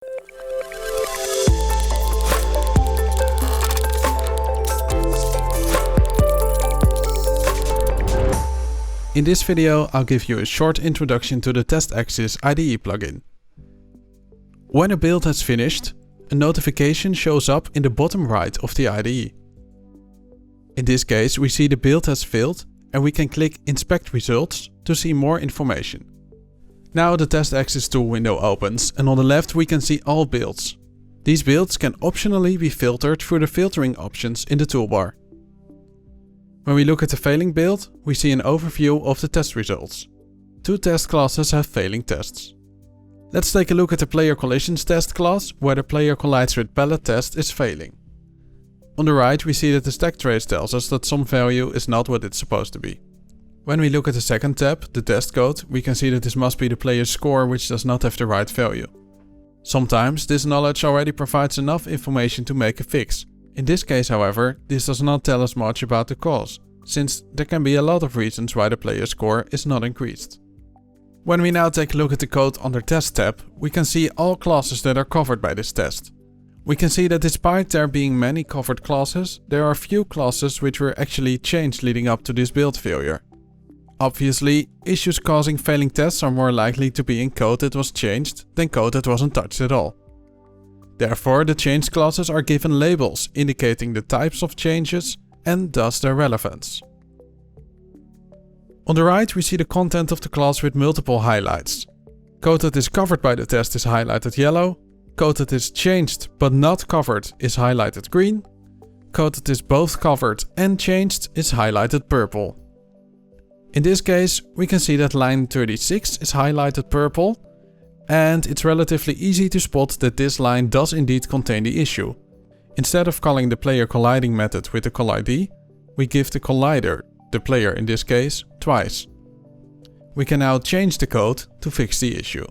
In this video, I'll give you a short introduction to the TestAxis IDE plugin. When a build has finished, a notification shows up in the bottom right of the IDE. In this case, we see the build has failed and we can click Inspect Results to see more information. Now the TestAxis tool window opens and on the left we can see all builds. These builds can optionally be filtered through the filtering options in the toolbar. When we look at the failing build, we see an overview of the test results. 2 test classes have failing tests. Let's take a look at the player collisions test class, where the player collides with pallet test is failing. On the right we see that the stack trace tells us that some value is not what it's supposed to be. When we look at the second tab, the test code, we can see that this must be the player's score which does not have the right value. Sometimes this knowledge already provides enough information to make a fix. In this case, however, this does not tell us much about the cause, since there can be a lot of reasons why the player's score is not increased. When we now take a look at the code under Test tab, we can see all classes that are covered by this test. We can see that despite there being many covered classes, there are few classes which were actually changed leading up to this build failure. Obviously, issues causing failing tests are more likely to be in code that was changed than code that wasn't touched at all. Therefore, the changed classes are given labels indicating the types of changes and thus their relevance. On the right we see the content of the class with multiple highlights. Code that is covered by the test is highlighted yellow, code that is changed but not covered is highlighted green, code that is both covered and changed is highlighted purple. In this case, we can see that line 36 is highlighted purple, and it's relatively easy to spot that this line does indeed contain the issue. Instead of calling the player colliding method with the call ID, we give the collider, the player in this case, twice. We can now change the code to fix the issue.